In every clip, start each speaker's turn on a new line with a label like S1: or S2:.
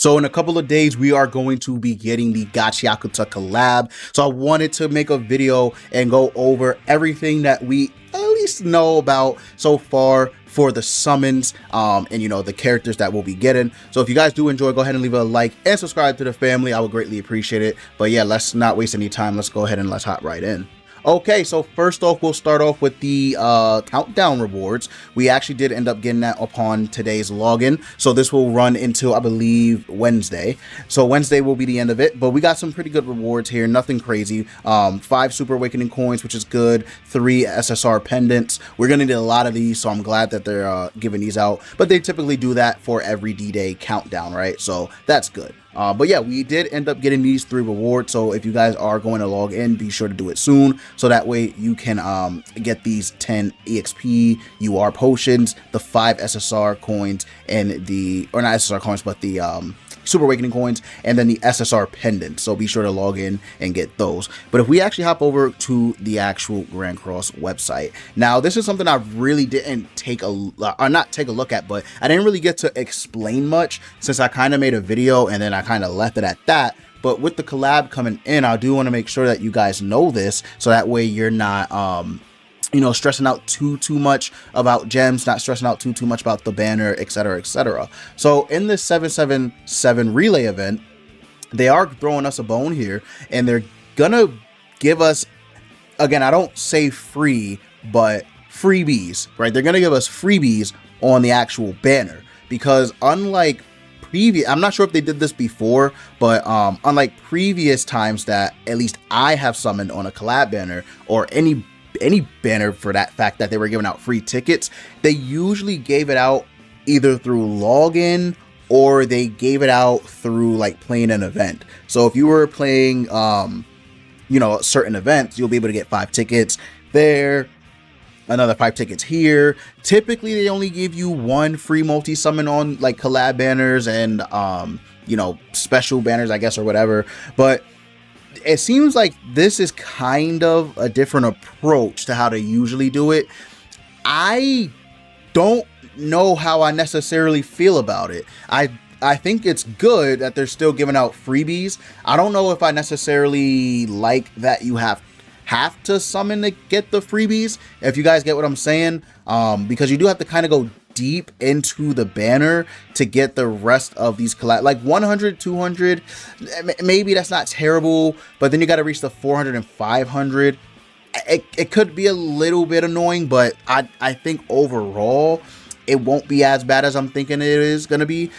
S1: So in a couple of days, we are going to be getting the Gachiakuta collab. So I wanted to make a video and go over everything that we at least know about so far for the summons and the characters that we'll be getting. So if you guys do enjoy, go ahead and leave a like and subscribe to the family. I would greatly appreciate it. But yeah, let's not waste any time. Let's go ahead and let's hop right in. Okay, so first off, we'll start off with the countdown rewards. We actually did end up getting that upon today's login. So this will run until, I believe, Wednesday. So Wednesday will be the end of it, but we got some pretty good rewards here. Nothing crazy. 5 Super Awakening coins, which is good. 3 SSR pendants. We're going to need a lot of these, so I'm glad that they're giving these out. But they typically do that for every D-Day countdown, right? So that's good. But yeah, we did end up getting these 3 rewards. So if you guys are going to log in, be sure to do it soon. So that way you can get these 10 EXP UR potions, the 5 SSR coins, and the, or not SSR coins, but the Super Awakening coins, and then the SSR pendant. So be sure to log in and get those. But if we actually hop over to the actual Grand Cross website, now this is something I really didn't take not take a look at, but I didn't really get to explain much since I kind of made a video and then I kind of left it at that. But with the collab coming in, I do want to make sure that you guys know this, so that way you're not stressing out too much about gems, not stressing out too much about the banner, etc, etc. So in this 777 relay event, they are throwing us a bone here, and they're gonna give us, again, I don't say free, but freebies, right? They're gonna give us freebies on the actual banner, because unlike previous, I'm not sure if they did this before, but unlike previous times that at least I have summoned on a collab banner, or any banner for that fact that they were giving out free tickets, they usually gave it out either through login or they gave it out through like playing an event. So if you were playing certain events, you'll be able to get 5 tickets there, another 5 tickets here. Typically they only give you 1 free multi-summon on like collab banners and special banners, I guess, or whatever. But it seems like this is kind of a different approach to how they usually do it. I don't know how I necessarily feel about it. I think it's good that they're still giving out freebies. I don't know if I necessarily like that you have to summon to get the freebies, if you guys get what I'm saying, because you do have to kind of go deep into the banner to get the rest of these collab, like 100, 200, maybe that's not terrible, but then you got to reach the 400 and 500. It could be a little bit annoying, but I think overall it won't be as bad as I'm thinking it is going to be,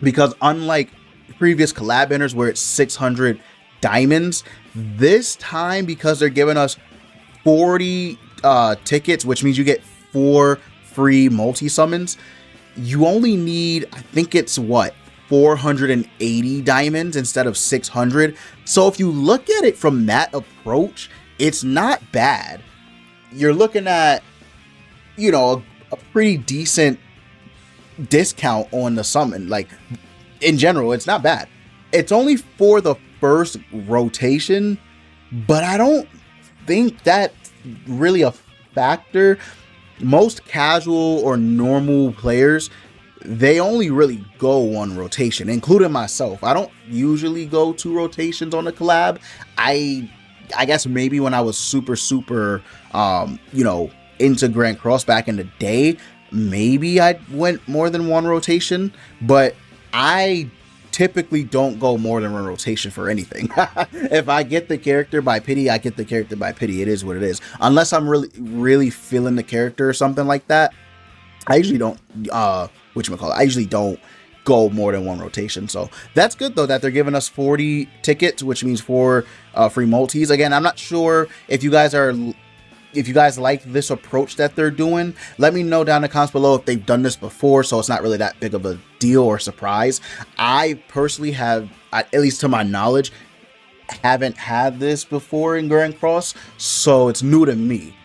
S1: because unlike previous collab banners where it's 600 diamonds, this time, because they're giving us 40 tickets, which means you get 4 free multi-summons, you only need, I think it's 480 diamonds instead of 600. So if you look at it from that approach, it's not bad. You're looking at, a pretty decent discount on the summon. Like, in general, it's not bad. It's only for the first rotation, but I don't think that's really a factor. Most casual or normal players, they only really go 1 rotation, including myself. I don't usually go 2 rotations on a collab. I guess maybe when I was super into Grand Cross back in the day, maybe I went more than 1 rotation, but I typically don't go more than 1 rotation for anything. If I get the character by pity, I get the character by pity. It is what it is. Unless I'm really feeling the character or something like that, I usually don't I usually don't go more than 1 rotation. So that's good though that they're giving us 40 tickets, which means 4 free multis. Again, I'm not sure if you guys like this approach that they're doing. Let me know down in the comments below if they've done this before, so it's not really that big of a deal or surprise. I personally have, at least to my knowledge, haven't had this before in Grand Cross, so it's new to me.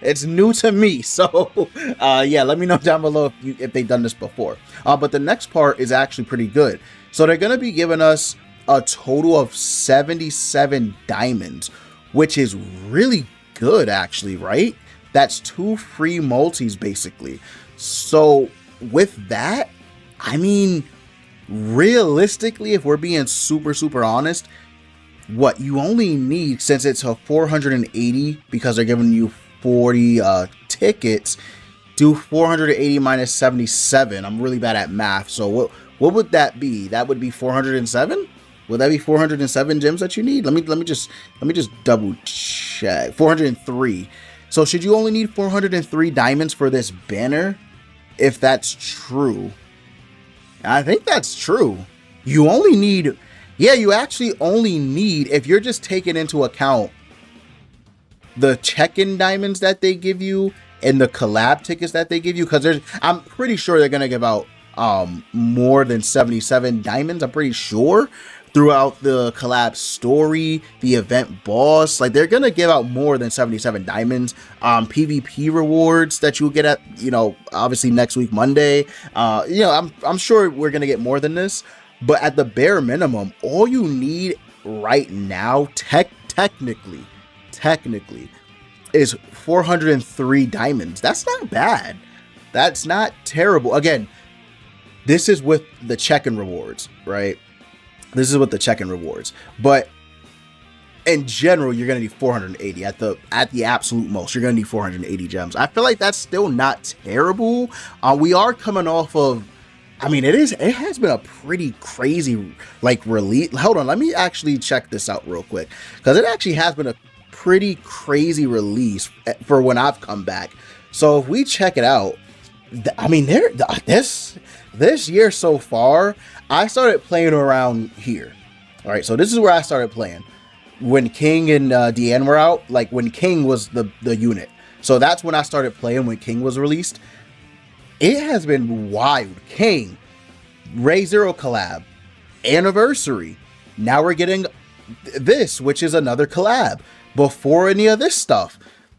S1: It's new to me. So yeah, let me know down below if they've done this before. But the next part is actually pretty good. So they're going to be giving us a total of 77 diamonds, which is really good actually, right? That's 2 free multis basically. So with that, I mean, realistically, if we're being super honest, what you only need, since it's a 480 because they're giving you 40 tickets, do 480 minus 77. I'm really bad at math, so what would that be? That would be 407. Would that be 407 gems that you need? Let me just double check. 403. So should you only need 403 diamonds for this banner? If that's true, I think that's true. You only need, yeah, you actually only need, if you're just taking into account the check-in diamonds that they give you and the collab tickets that they give you, because I'm pretty sure they're gonna give out more than 77 diamonds. I'm pretty sure throughout the collab story, the event boss, like they're gonna give out more than 77 diamonds. PvP rewards that you'll get at, you know, obviously next week Monday. You know, I'm sure we're gonna get more than this, but at the bare minimum, all you need right now, technically, is 403 diamonds. That's not bad. That's not terrible. Again, this is with the check-in rewards, right? This is with the check-in rewards, but in general, you're gonna need 480 at the absolute most. You're gonna need 480 gems. I feel like that's still not terrible. We are coming off of, I mean, it has been a pretty crazy like release. Hold on, let me actually check this out real quick, because it actually has been a pretty crazy release for when I've come back. So if we check it out, I mean, this year so far, I started playing around here. All right, so this is where I started playing when King and Deanne were out. Like when King was the unit, so that's when I started playing, when King was released. It has been wild. King, Ray Zero collab, anniversary. Now we're getting this, which is another collab. Before any of this stuff,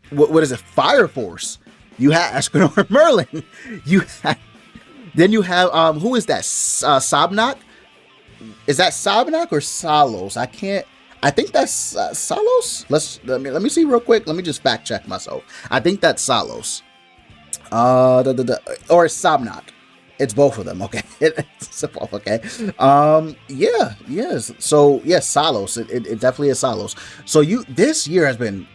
S1: what is it? Fire Force. You have Escanor Merlin. Then you have who is that? Sabnak? Is that Sabnak or Salos? I think that's Salos. Let me see real quick. Let me just fact check myself. I think that's Salos. Or Sabnak. It's both of them. Okay. It's both. Okay. Yeah. Yes. So yes, Salos. It definitely is Salos. So this year has been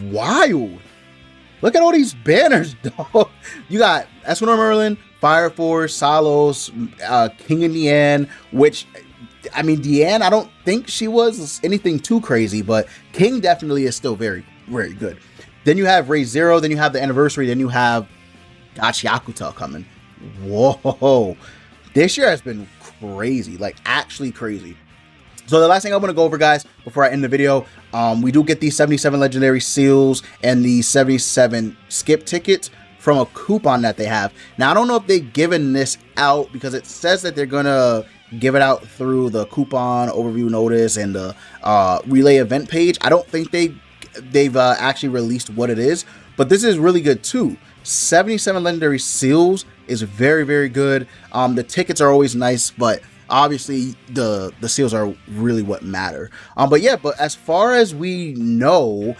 S1: wild. Look at all these banners, dog. You got Escanor Merlin, Fire Force, Salos, King and Deanne, which, I mean, Deanne, I don't think she was anything too crazy, but King definitely is still very, very good. Then you have Ray Zero, then you have the anniversary, then you have Gachiakuta coming. Whoa. This year has been crazy, like actually crazy. So the last thing I want to go over, guys, before I end the video, we do get these 77 legendary seals and the 77 skip tickets from a coupon that they have. Now, I don't know if they've given this out, because it says that they're going to give it out through the coupon overview notice and the relay event page. I don't think they've actually released what it is, but this is really good too. 77 legendary seals is very, very good. The tickets are always nice, but obviously the seals are really what matter. But yeah, but as far as we know,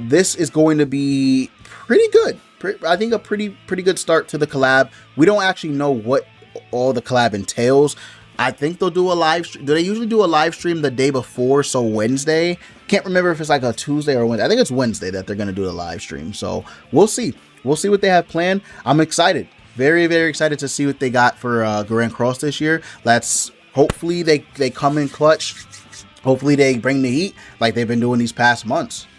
S1: this is going to be pretty good. I think a pretty good start to the collab. We don't actually know what all the collab entails. I think they'll do a live stream. Do they usually do a live stream the day before? So Wednesday. Can't remember if it's like a Tuesday or Wednesday. I think it's Wednesday that they're going to do the live stream. So we'll see. We'll see what they have planned. I'm excited. Very, very excited to see what they got for Grand Cross this year. Hopefully they come in clutch. Hopefully they bring the heat like they've been doing these past months.